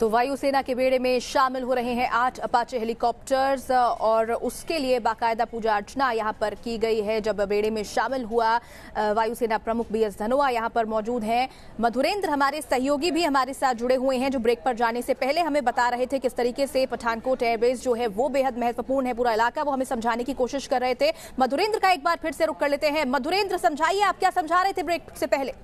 तो वायुसेना के बेड़े में शामिल हो रहे हैं 8 अपाचे हेलीकॉप्टर्स और उसके लिए बाकायदा पूजा अर्चना यहां पर की गई है। जब बेड़े में शामिल हुआ वायुसेना प्रमुख बीएस धनोआ यहां पर मौजूद हैं। मधुरेंद्र हमारे सहयोगी भी हमारे साथ जुड़े हुए हैं, जो ब्रेक पर जाने से पहले हमें बता रहे थे किस तरीके से पठानकोट एयरबेस जो है वो बेहद महत्वपूर्ण है, पूरा इलाका, वो हमें समझाने की कोशिश कर रहे थे। मधुरेंद्र का एक बार फिर से रुख कर लेते हैं। मधुरेंद्र, समझाइए, आप क्या समझा रहे थे ब्रेक से पहले?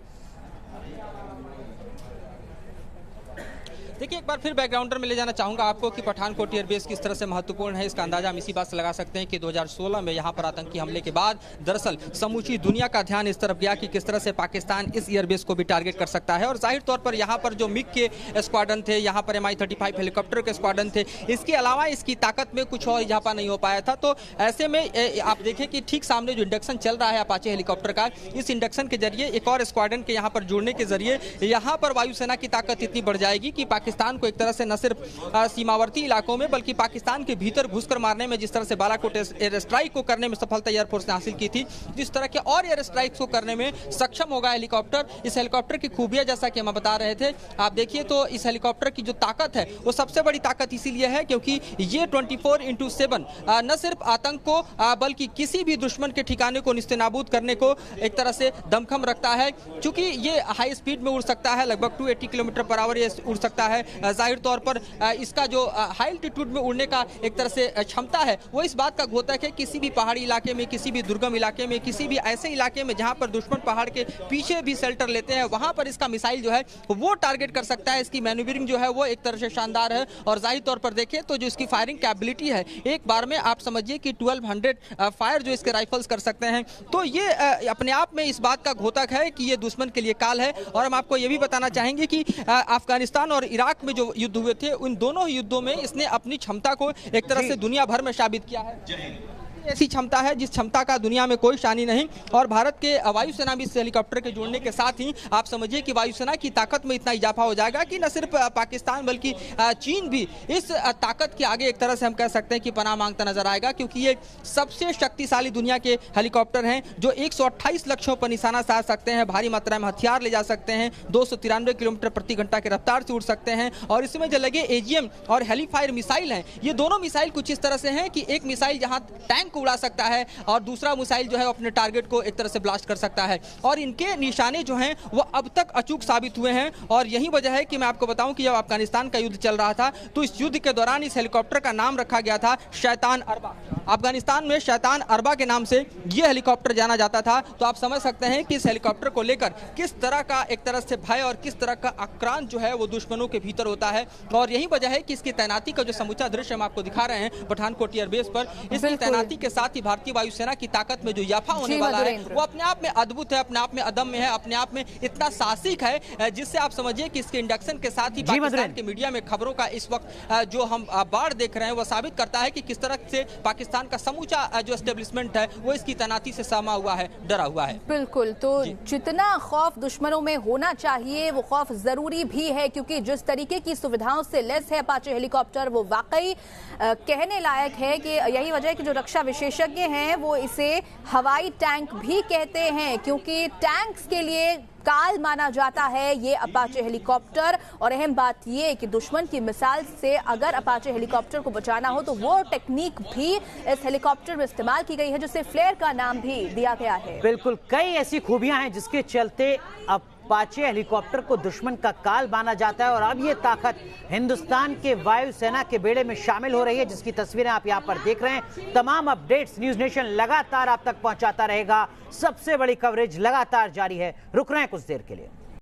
देखिए, एक बार फिर बैकग्राउंडर में ले जाना चाहूँगा आपको कि पठानकोट एयरबेस किस तरह से महत्वपूर्ण है। इसका अंदाजा हम इसी बात से लगा सकते हैं कि 2016 में यहाँ पर आतंकी हमले के बाद दरअसल समूची दुनिया का ध्यान इस तरफ गया कि किस तरह से पाकिस्तान इस एयरबेस को भी टारगेट कर सकता है। और जाहिर तौर पर यहाँ पर जो मिग के स्क्वाड्रन थे, यहाँ पर MI-35 हेलीकॉप्टर के स्क्वाड्रन थे, इसके अलावा इसकी ताकत में कुछ और इजाफा नहीं हो पाया था। तो ऐसे में आप देखें कि ठीक सामने जो इंडक्शन चल रहा है अपाचे हेलीकॉप्टर का, इस इंडक्शन के जरिए एक और स्क्वाड्रन के यहाँ पर जुड़ने के जरिए यहाँ पर वायुसेना की ताकत इतनी बढ़ जाएगी कि पाकिस्तान को एक तरह से न सिर्फ सीमावर्ती इलाकों में बल्कि पाकिस्तान के भीतर घुसकर मारने में, जिस तरह से बालाकोट एयर स्ट्राइक को करने में सफलता एयरफोर्स ने हासिल की थी, जिस तरह के और एयर स्ट्राइक्स को करने में सक्षम होगा हेलीकॉप्टर। इस हेलीकॉप्टर की खूबियां जैसा कि हम बता रहे थे, आप देखिए तो इस हेलीकॉप्टर की जो ताकत है वो सबसे बड़ी ताकत इसीलिए है क्योंकि ये 24/7 न सिर्फ आतंक को बल्कि किसी भी दुश्मन के ठिकाने को निस्तेनाबूद करने को एक तरह से दमखम रखता है। चूंकि ये हाई स्पीड में उड़ सकता है, लगभग 280 किलोमीटर पर आवर ये उड़ सकता है। जाहिर तौर पर इसका जो हाई एल्टीट्यूड में उड़ने का एक तरह से क्षमता है वो इस बात का द्योतक है किसी भी पहाड़ी इलाके में, किसी भी दुर्गम इलाके में, किसी भी ऐसे इलाके में जहां पर दुश्मन पहाड़ के पीछे भी शेल्टर लेते हैं, वहां पर इसका मिसाइल जो है वो टारगेट कर सकता है। इसकी मैन्यूवरिंग जो है वो एक तरह से शानदार है। और जाहिर तौर पर देखें तो जो इसकी फायरिंग कैपेबिलिटी है, एक बार में आप समझिए कि 1200 फायर जो इसके राइफल्स कर सकते हैं। तो ये अपने आप में इस बात का द्योतक है कि ये दुश्मन के लिए काल है। और हम आपको ये भी बताना चाहेंगे कि अफगानिस्तान और इराक में जो युद्ध हुए थे, उन दोनों युद्धों में इसने अपनी क्षमता को एक तरह से दुनिया भर में साबित किया है। ऐसी क्षमता है जिस क्षमता का दुनिया में कोई शानी नहीं। और भारत के वायुसेना भी इस हेलीकॉप्टर के जुड़ने के साथ ही आप समझिए कि वायुसेना की ताकत में इतना इजाफा हो जाएगा कि न सिर्फ पाकिस्तान बल्कि चीन भी इस ताकत के आगे एक तरह से हम कह सकते हैं कि पनाह मांगता नजर आएगा, क्योंकि ये सबसे शक्तिशाली दुनिया के हेलीकॉप्टर हैं जो 128 लक्ष्यों पर निशाना साध सकते हैं, भारी मात्रा में हथियार ले जा सकते हैं, 293 किलोमीटर प्रति घंटा की रफ्तार से उड़ सकते हैं। और इसमें जो लगे AGM और हेलीफायर मिसाइल हैं, ये दोनों मिसाइल कुछ इस तरह से हैं कि एक मिसाइल जहां टैंक उड़ा सकता है और दूसरा मिसाइल जो है अपने टारगेट को एक तरह से ब्लास्ट कर सकता है। और इनके निशाने जो हैं वो अब तक अचूक साबित हुए हैं। और यही वजह है कि मैं आपको बताऊं कि जब अफगानिस्तान का युद्ध चल रहा था तो इस युद्ध के दौरान इस हेलीकॉप्टर का नाम रखा गया था शैतान अरबा। अफगानिस्तान में शैतान अरबा के नाम से यह हेलीकॉप्टर जाना जाता था। तो आप समझ सकते हैं कि इस हेलीकॉप्टर को लेकर किस तरह का एक तरह से भय और किस तरह का आक्रांत जो है वो दुश्मनों के भीतर होता है। और यही वजह है कि इसकी तैनाती का जो समूचा दृश्य हम आपको दिखा रहे हैं पठानकोट एयरबेस पर, इसकी तैनाती के साथ ही भारतीय वायुसेना की ताकत में जो इजाफा होने वाला है वो अपने आप में अद्भुत है, अपने आप में अदम्य है, अपने आप में इतना साहसिक है, जिससे आप समझिए कि इसके इंडक्शन के साथ ही पाकिस्तान के मीडिया में खबरों का इस वक्त जो हम बाढ़ देख रहे हैं वो साबित करता है कि किस तरह से पाकिस्तान का समूचा जो एस्टेब्लिशमेंट है वो इसकी तैनाती से सहमा हुआ है, डरा हुआ है। बिल्कुल, तो जितना खौफ दुश्मनों में होना चाहिए वो खौफ जरूरी भी है, क्योंकि जिस तरीके की सुविधाओं से लैस है अपाचे हेलीकॉप्टर वो वाकई कहने लायक है। कि यही वजह है कि जो रक्षा विशेषज्ञ हैं वो इसे हवाई टैंक भी कहते हैं, क्योंकि टैंक्स के लिए काल माना जाता है ये अपाचे हेलीकॉप्टर। और अहम बात ये कि दुश्मन की मिसाइल से अगर अपाचे हेलीकॉप्टर को बचाना हो तो वो टेक्निक भी इस हेलीकॉप्टर में इस्तेमाल की गई है, जिसे फ्लेयर का नाम भी दिया गया है। बिल्कुल, कई ऐसी खूबियां हैं जिसके चलते अपाचे हेलीकॉप्टर को दुश्मन का काल माना जाता है। और अब ये ताकत हिंदुस्तान के वायुसेना के बेड़े में शामिल हो रही है, जिसकी तस्वीरें आप यहां पर देख रहे हैं। तमाम अपडेट्स न्यूज नेशन लगातार आप तक पहुंचाता रहेगा। सबसे बड़ी कवरेज लगातार जारी है। रुक रहे हैं कुछ देर के लिए।